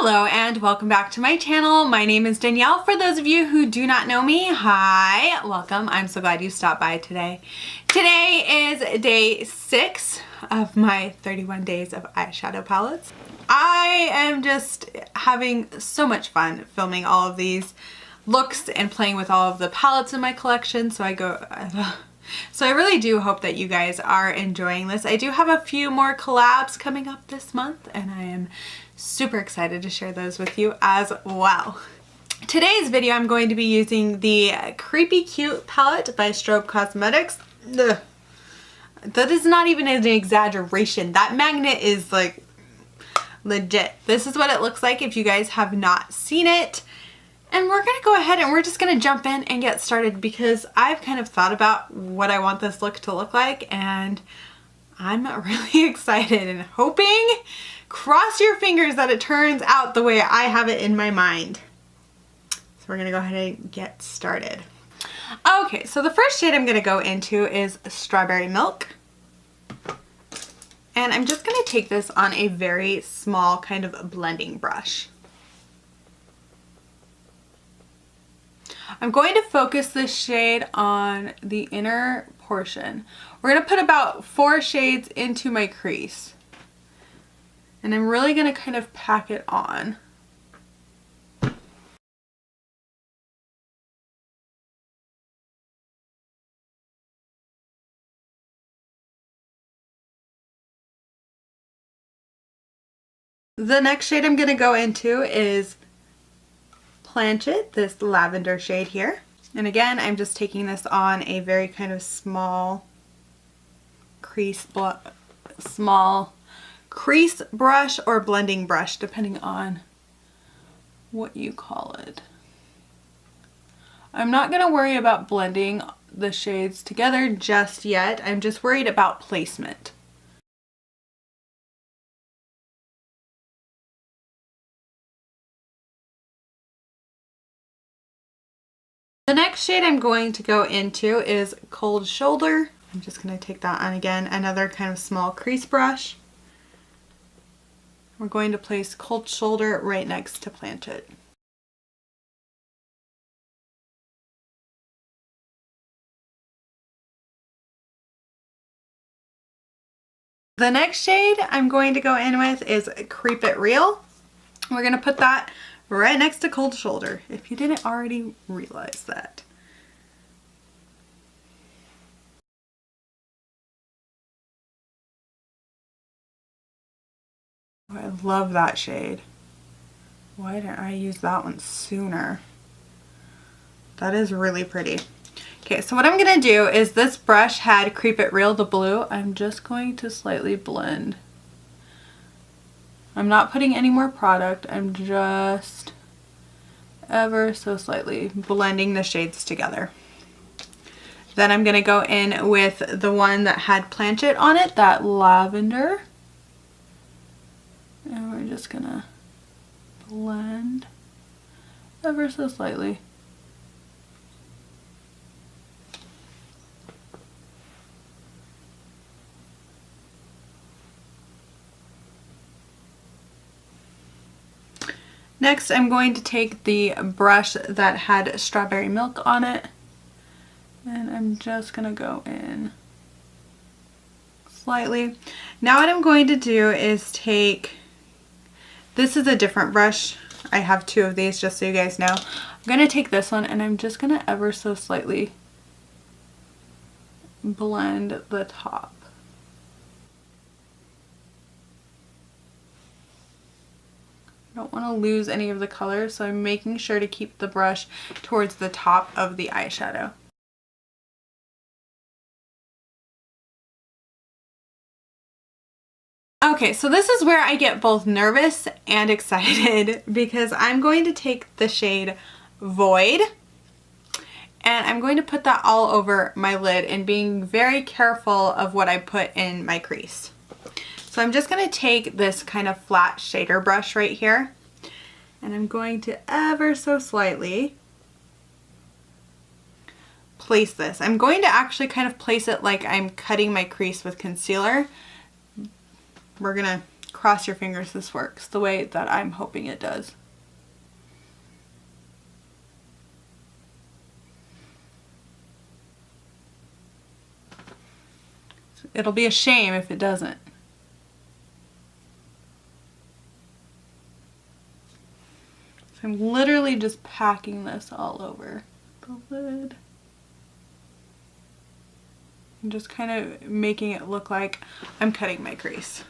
Hello and welcome back to my channel. My name is Danielle. For those of you who do not know me, hi, welcome. I'm so glad you stopped by today. Today is day 6 of my 31 days of eyeshadow palettes. I am just having so much fun filming all of these looks and playing with all of the palettes in my collection. So I really do hope that you guys are enjoying this. I do have a few more collabs coming up this month and I am super excited to share those with you as well. Today's video I'm going to be using the Creepy Cute palette by Strobe Cosmetics. Ugh. That is not even an exaggeration. That magnet is like legit. This is what it looks like if you guys have not seen it. And we're gonna go ahead and we're just gonna jump in and get started because I've kind of thought about what I want this look to look like and I'm really excited and hoping, cross your fingers, that it turns out the way I have it in my mind. So we're gonna go ahead and get started. Okay, so the first shade I'm gonna go into is Strawberry Milk. And I'm just gonna take this on a very small kind of blending brush. I'm going to focus this shade on the inner portion. We're going to put about 4 shades into my crease. And I'm really going to kind of pack it on. The next shade I'm going to go into is Planchette, this lavender shade here. And again, I'm just taking this on a very kind of small crease brush or blending brush, depending on what you call it. I'm not going to worry about blending the shades together just yet. I'm just worried about placement. The next shade I'm going to go into is Cold Shoulder. I'm just going to take that on again, another kind of small crease brush. We're going to place Cold Shoulder right next to Planchette. The next shade I'm going to go in with is Creep It Real. We're going to put that right next to Cold Shoulder, if you didn't already realize that. Oh, I love that shade. Why didn't I use that one sooner? That is really pretty. Okay, so what I'm going to do is this brush had Creep It Real, the blue. I'm just going to slightly blend. I'm not putting any more product. I'm just ever so slightly blending the shades together. Then I'm going to go in with the one that had Planchette on it, that lavender. And we're just going to blend ever so slightly. Next, I'm going to take the brush that had Strawberry Milk on it, and I'm just going to go in slightly. Now what I'm going to do is take, this is a different brush. I have 2 of these just so you guys know. I'm going to take this one and I'm just going to ever so slightly blend the top. I don't want to lose any of the color, so I'm making sure to keep the brush towards the top of the eyeshadow. Okay, so this is where I get both nervous and excited because I'm going to take the shade Void and I'm going to put that all over my lid and being very careful of what I put in my crease. So I'm just going to take this kind of flat shader brush right here and I'm going to ever so slightly place this. I'm going to actually kind of place it like I'm cutting my crease with concealer. We're going to cross your fingers this works the way that I'm hoping it does. It'll be a shame if it doesn't. So I'm literally just packing this all over the lid. I'm just kind of making it look like I'm cutting my crease.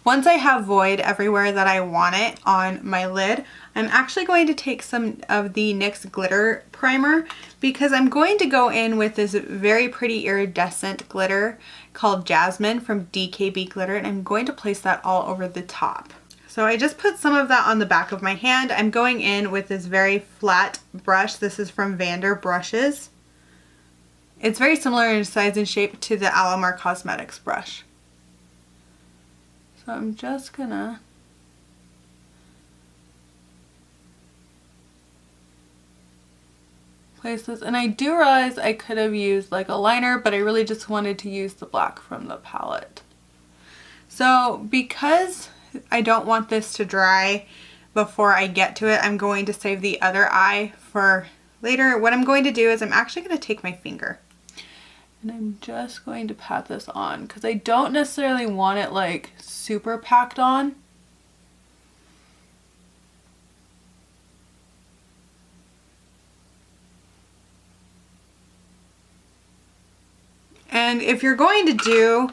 Once I have void everywhere that I want it on my lid, I'm actually going to take some of the NYX Glitter Primer because I'm going to go in with this very pretty iridescent glitter called Jasmine from DKB Glitter, and I'm going to place that all over the top. So I just put some of that on the back of my hand. I'm going in with this very flat brush. This is from Vander Brushes. It's very similar in size and shape to the Alamar Cosmetics brush. So I'm just gonna place this, and I do realize I could have used like a liner, but I really just wanted to use the black from the palette. So because I don't want this to dry before I get to it, I'm going to save the other eye for later. What I'm going to do is I'm actually going to take my finger and I'm just going to pat this on because I don't necessarily want it like super packed on. And if you're going to do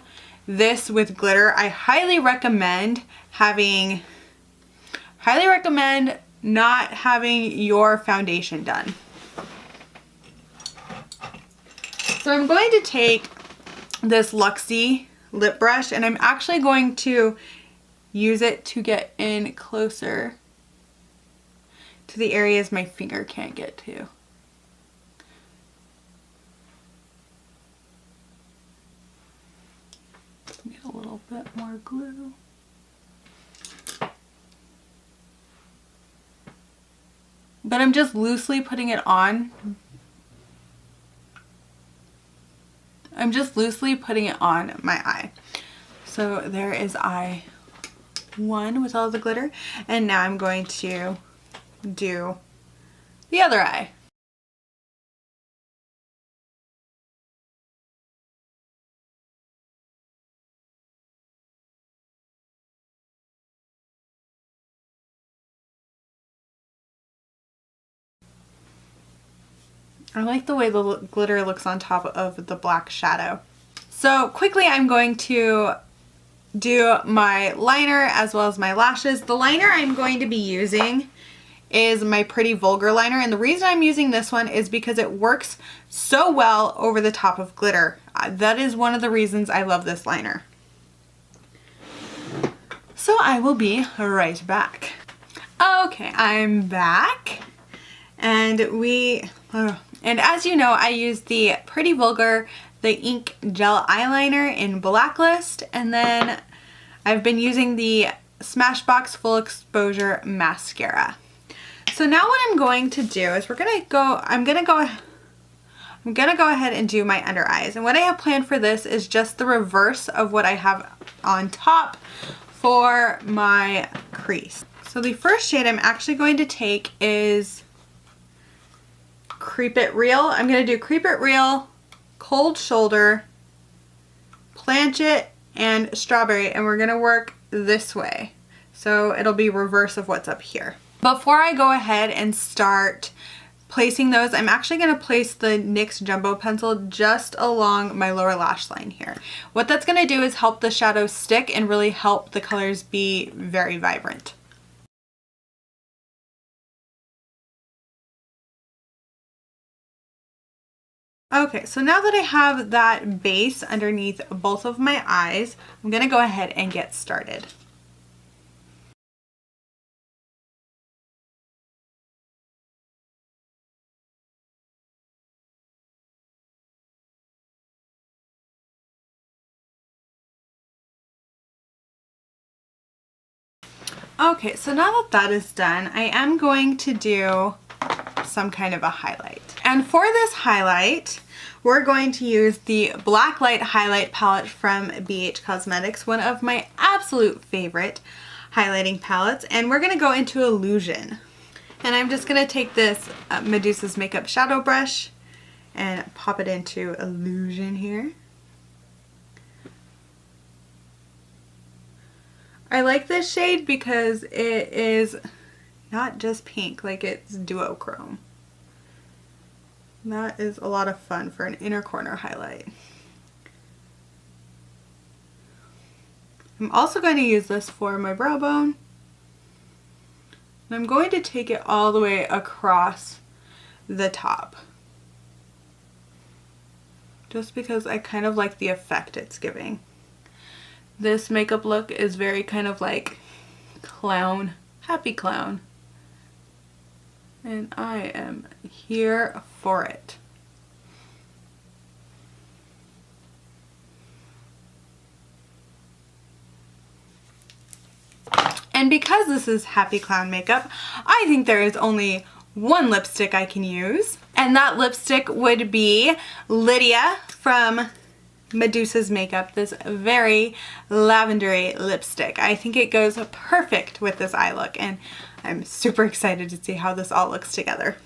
this with glitter, I highly recommend not having your foundation done. So I'm going to take this Luxie lip brush and I'm actually going to use it to get in closer to the areas my finger can't get to. Get a little bit more glue. But I'm just loosely putting it on. I'm just loosely putting it on my eye. So there is eye one with all the glitter. And now I'm going to do the other eye. I like the way the glitter looks on top of the black shadow. So quickly I'm going to do my liner as well as my lashes. The liner I'm going to be using is my Pretty Vulgar liner, and the reason I'm using this one is because it works so well over the top of glitter. That is one of the reasons I love this liner. So I will be right back. Okay, I'm back. And as you know, I used the Pretty Vulgar, the ink gel eyeliner in Blacklist, and then I've been using the Smashbox Full Exposure Mascara. So now what I'm going to do is I'm gonna go ahead and do my under eyes. And what I have planned for this is just the reverse of what I have on top for my crease. So the first shade I'm actually going to take is Creep It Real. I'm going to do Creep It Real, Cold Shoulder, Planchette, and Strawberry, and we're going to work this way. So it'll be reverse of what's up here. Before I go ahead and start placing those, I'm actually going to place the NYX Jumbo pencil just along my lower lash line here. What that's going to do is help the shadows stick and really help the colors be very vibrant. Okay, so now that I have that base underneath both of my eyes, I'm going to go ahead and get started. Okay, so now that that is done, I am going to do some kind of a highlight. And for this highlight, we're going to use the Blacklight Highlight Palette from BH Cosmetics, one of my absolute favorite highlighting palettes. And we're gonna go into Illusion. And I'm just gonna take this Medusa's Makeup Shadow Brush and pop it into Illusion here. I like this shade because it is not just pink, like it's duochrome. That is a lot of fun for an inner corner highlight. I'm also going to use this for my brow bone. And I'm going to take it all the way across the top. Just because I kind of like the effect it's giving. This makeup look is very kind of like clown, happy clown. And I am here for it. And because this is happy clown makeup, I think there is only one lipstick I can use. And that lipstick would be Lydia from Medusa's Makeup, this very lavendery lipstick. I think it goes perfect with this eye look, and I'm super excited to see how this all looks together.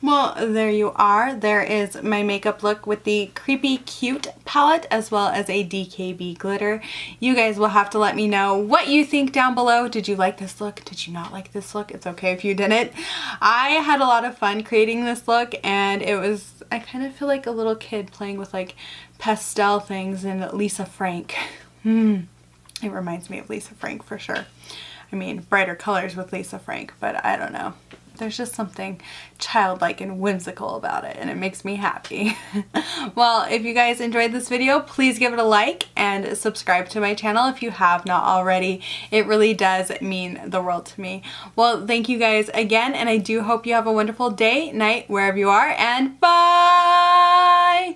Well, there you are. There is my makeup look with the Creepy Cute palette as well as a DKB glitter. You guys will have to let me know what you think down below. Did you like this look? Did you not like this look? It's okay if you didn't. I had a lot of fun creating this look, and I kind of feel like a little kid playing with like pastel things and Lisa Frank. It reminds me of Lisa Frank for sure. I mean, brighter colors with Lisa Frank, but I don't know. There's just something childlike and whimsical about it, and it makes me happy. Well, if you guys enjoyed this video, please give it a like and subscribe to my channel if you have not already. It really does mean the world to me. Well, thank you guys again, and I do hope you have a wonderful day, night, wherever you are, and bye!